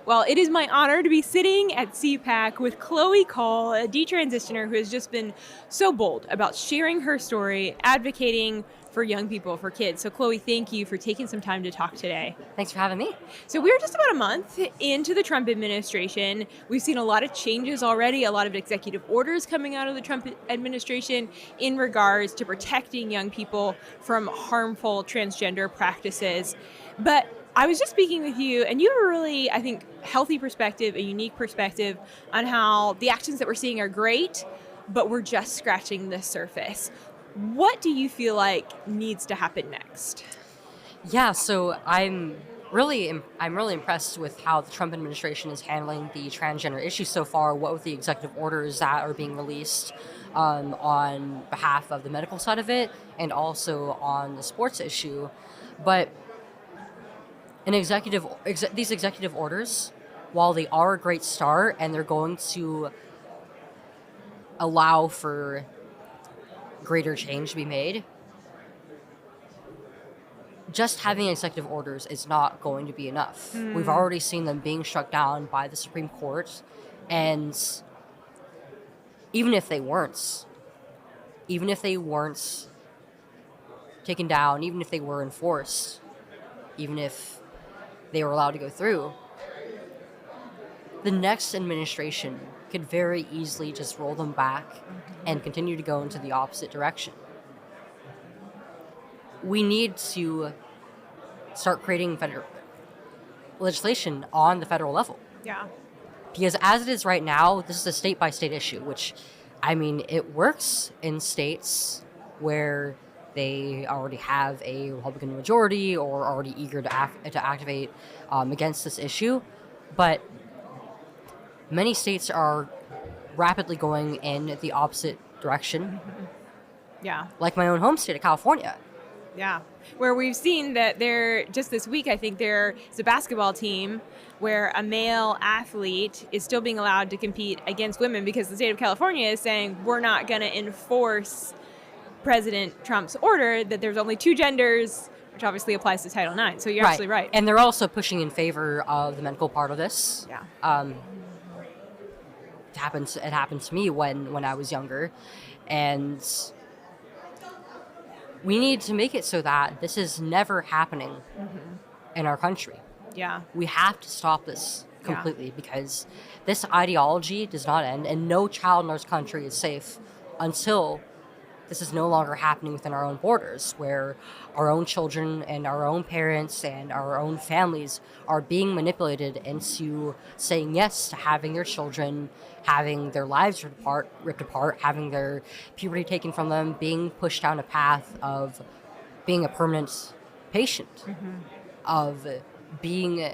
Well, it is my honor to be sitting at CPAC with Chloe Call, a detransitioner who has just been so bold about sharing her story, advocating for young people, for kids. So, Chloe, thank you for taking some time to talk today. Thanks for having me. So, we're just about a month into the Trump administration. We've seen a lot of changes already, a lot of executive orders coming out of the Trump administration in regards to protecting young people from harmful transgender practices. But I was just speaking with you, and you have a really, I think, healthy perspective, a unique perspective on how the actions that we're seeing are great, but we're just scratching the surface. What do you feel like needs to happen next? Yeah, so I'm really impressed with how the Trump administration is handling the transgender issue so far. What with the executive orders that are being released on behalf of the medical side of it, and also on the sports issue. But these executive orders, while they are a great start and they're going to allow for greater change to be made, just having executive orders is not going to be enough. We've already seen them being struck down by the Supreme Court, and even if they weren't taken down, even if they were enforced, even if they were allowed to go through, the next administration could very easily just roll them back and continue to go into the opposite direction. We need to start creating federal legislation on the federal level. Yeah. Because as it is right now, this is a state-by-state issue, which, I mean, it works in states where they already have a Republican majority or are already eager to activate against this issue. But many states are rapidly going in the opposite direction, Yeah. like my own home state of California. Yeah. Where we've seen that just this week, I think there's a basketball team where a male athlete is still being allowed to compete against women because the state of California is saying we're not going to enforce President Trump's order that there's only two genders, which obviously applies to Title IX. So you're absolutely right. And they're also pushing in favor of the medical part of this. Yeah. It happened to me when I was younger, and we need to make it so that this is never happening in our country. Yeah. We have to stop this completely because this ideology does not end, and no child in our country is safe until this is no longer happening within our own borders, where our own children and our own parents and our own families are being manipulated into saying yes to having their children, having their lives ripped apart, having their puberty taken from them, being pushed down a path of being a permanent patient, of being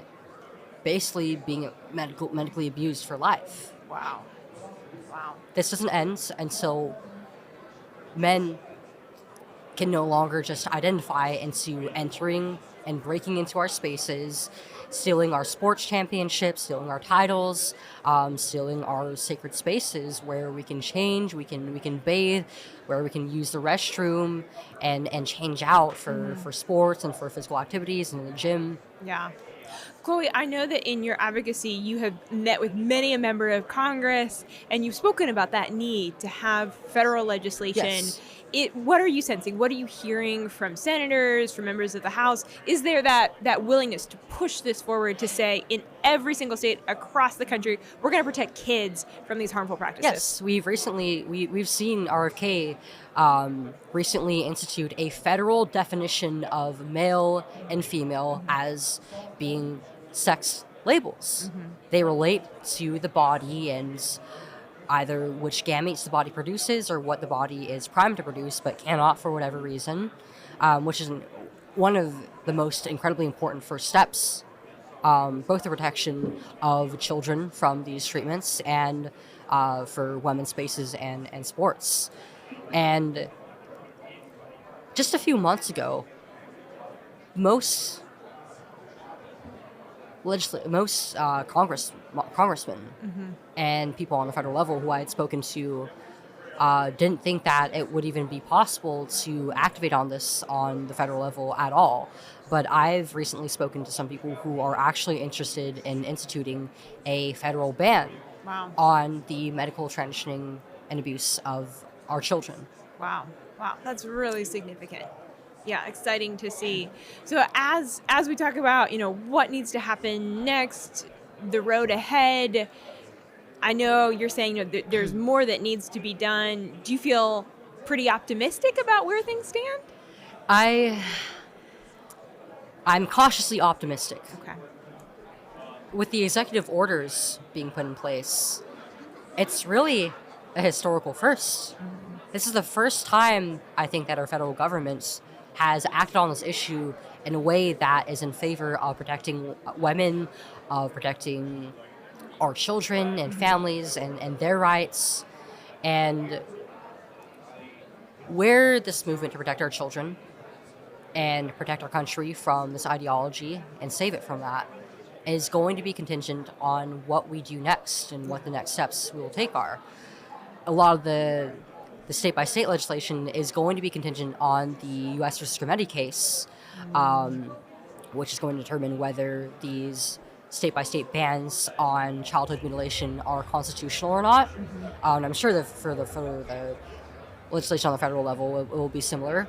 medically abused for life. Wow. This doesn't end until men can no longer just identify into entering and breaking into our spaces, stealing our sports championships, stealing our titles, stealing our sacred spaces where we can change, we can bathe, where we can use the restroom and change out for sports and for physical activities in the gym. Yeah. Chloe, I know that in your advocacy, you have met with many a member of Congress, and you've spoken about that need to have federal legislation. Yes. What are you sensing? What are you hearing from senators, from members of the House? Is there that willingness to push this forward to say in every single state across the country, we're going to protect kids from these harmful practices? Yes, we've seen RFK recently institute a federal definition of male and female as being sex labels. They relate to the body and either which gametes the body produces or what the body is primed to produce but cannot for whatever reason, which is one of the most incredibly important first steps, both the protection of children from these treatments and for women's spaces and sports. And just a few months ago, most congressmen and people on the federal level who I had spoken to didn't think that it would even be possible to activate on this on the federal level at all. But I've recently spoken to some people who are actually interested in instituting a federal ban Wow. on the medical transitioning and abuse of our children. Wow. Wow. That's really significant. Yeah, exciting to see. So as we talk about, what needs to happen next, the road ahead, I know you're saying there's more that needs to be done. Do you feel pretty optimistic about where things stand? I I'm cautiously optimistic. Okay. With the executive orders being put in place, it's really a historical first. This is the first time, I think, that our federal government has acted on this issue in a way that is in favor of protecting women, of protecting our children and families and their rights. And where this movement to protect our children and protect our country from this ideology and save it from that is going to be contingent on what we do next and what the next steps we will take are. A lot of the state-by-state legislation is going to be contingent on the U.S. versus Grimedi case, which is going to determine whether these state-by-state bans on childhood mutilation are constitutional or not. I'm sure that for the legislation on the federal level, it will be similar.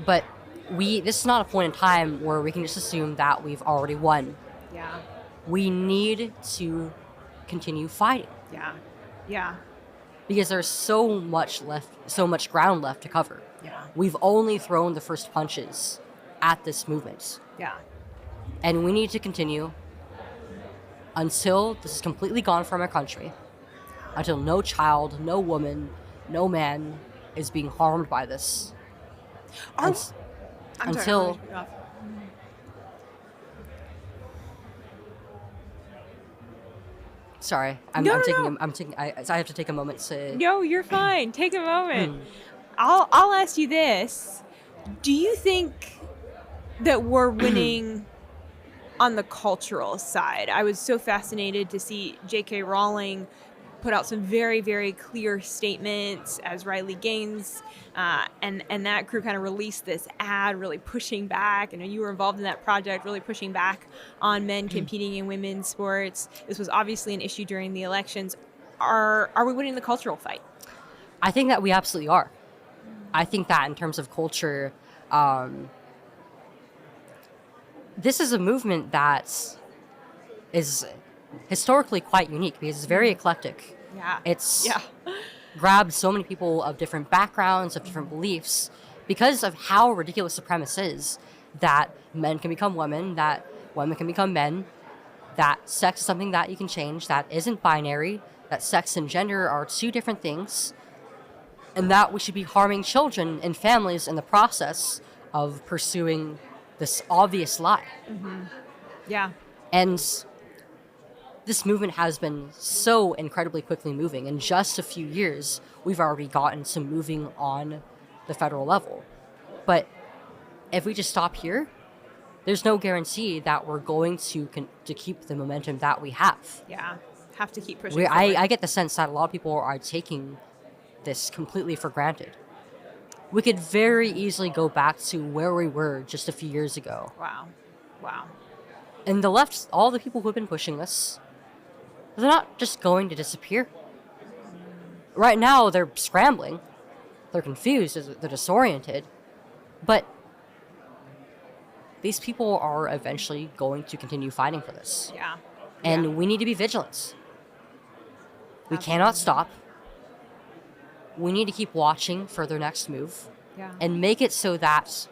But this is not a point in time where we can just assume that we've already won. Yeah. We need to continue fighting. Yeah. Yeah. Because there's so much ground left to cover. Yeah. We've only thrown the first punches at this movement. Yeah. And we need to continue until this is completely gone from our country, until no child, no woman, no man is being harmed by this. Until sorry, I have to take a moment to. No, you're fine. Take a moment. I'll ask you this: do you think that we're winning on the cultural side? I was so fascinated to see J.K. Rowling put out some very, very clear statements as Riley Gaines and that crew kind of released this ad really pushing back. I know you were involved in that project, really pushing back on men competing in women's sports. This was obviously an issue during the elections. Are we winning the cultural fight? I think that we absolutely are. I think that in terms of culture, this is a movement that is historically quite unique because it's very eclectic. Yeah. It's grabbed so many people of different backgrounds, of different beliefs, because of how ridiculous the premise is that men can become women, that women can become men, that sex is something that you can change, that isn't binary, that sex and gender are two different things, and that we should be harming children and families in the process of pursuing this obvious lie. Yeah. And this movement has been so incredibly quickly moving. In just a few years, we've already gotten to moving on the federal level. But if we just stop here, there's no guarantee that we're going to keep the momentum that we have. Yeah, have to keep pushing. I get the sense that a lot of people are taking this completely for granted. We could very easily go back to where we were just a few years ago. Wow. And the left, all the people who have been pushing this, they're not just going to disappear. Right now, they're scrambling. They're confused. They're disoriented. But these people are eventually going to continue fighting for this. Yeah. And we need to be vigilant. We cannot stop. We need to keep watching for their next move. Yeah. And make it so that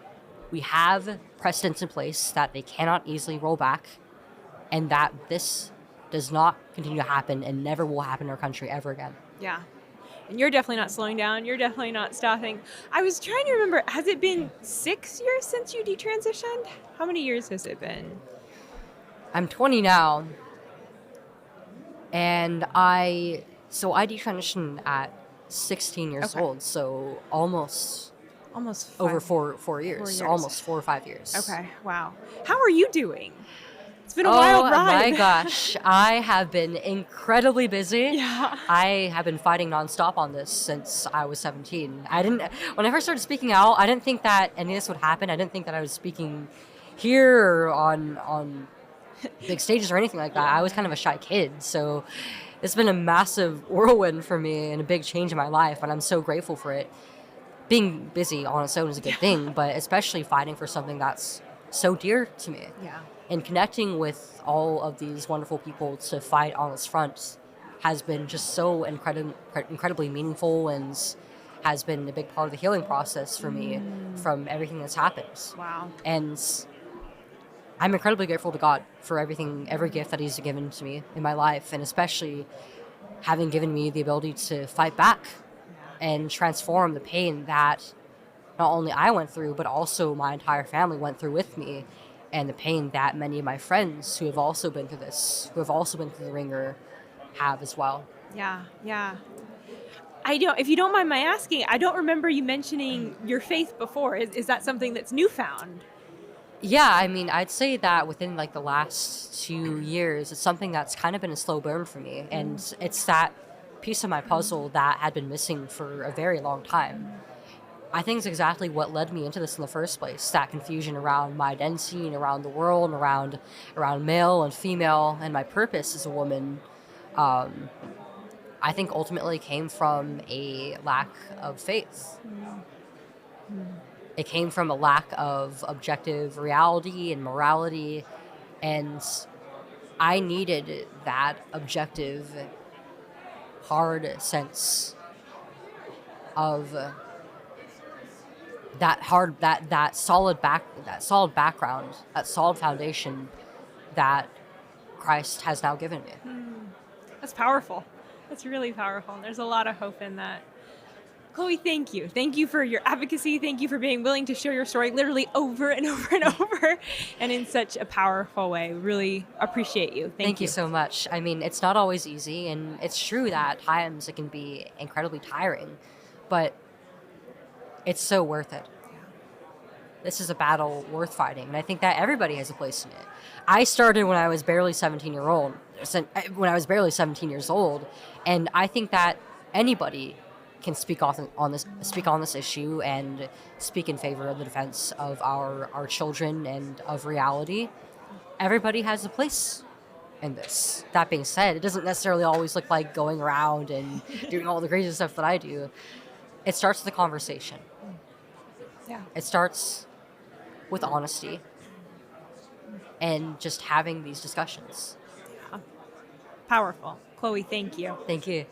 we have precedents in place that they cannot easily roll back, and that this does not continue to happen and never will happen in our country ever again. Yeah. And you're definitely not slowing down. You're definitely not stopping. I was trying to remember, has it been 6 years since you detransitioned? How many years has it been? I'm 20 now, and I detransitioned at 16 years old, so almost over 4 years, almost 4 or 5 years. Okay, wow. How are you doing? It's been a Oh wild my ride. gosh, I have been incredibly busy. Yeah. I have been fighting nonstop on this since I was 17. When I first started speaking out, I didn't think that any of this would happen. I didn't think that I was speaking here or on big stages or anything like that. I was kind of a shy kid, so it's been a massive whirlwind for me and a big change in my life, and I'm so grateful for it. Being busy on its own is a good thing, but especially fighting for something that's so dear to me. Yeah. And connecting with all of these wonderful people to fight on this front has been just so incredibly meaningful and has been a big part of the healing process for me from everything that's happened. Wow. And I'm incredibly grateful to God for every gift that He's given to me in my life, and especially having given me the ability to fight back and transform the pain that not only I went through, but also my entire family went through with me, and the pain that many of my friends who have also been through this, who have also been through the ringer, have as well. Yeah. Yeah. If you don't mind my asking, I don't remember you mentioning your faith before. Is that something that's newfound? Yeah, I mean, I'd say that within like the last 2 years, it's something that's kind of been a slow burn for me, and it's that piece of my puzzle that had been missing for a very long time. I think it's exactly what led me into this in the first place. That confusion around my identity and around the world and around male and female and my purpose as a woman. Um, I think ultimately came from a lack of faith. It came from a lack of objective reality and morality, and I needed that objective, hard sense of that solid background, that solid foundation that Christ has now given me. That's powerful. That's really powerful. There's a lot of hope in that. Chloe, thank you. Thank you for your advocacy. Thank you for being willing to share your story literally over and over and over and in such a powerful way. Really appreciate you. Thank you so much. I mean, it's not always easy, and it's true that at times it can be incredibly tiring, but it's so worth it. This is a battle worth fighting, and I think that everybody has a place in it. I started when I was barely 17 years old, and I think that anybody can speak on this issue and speak in favor of the defense of our children and of reality. Everybody has a place in this. That being said, it doesn't necessarily always look like going around and doing all the crazy stuff that I do. It starts with a conversation. Yeah. It starts with honesty and just having these discussions. Powerful. Chloe, thank you. Thank you.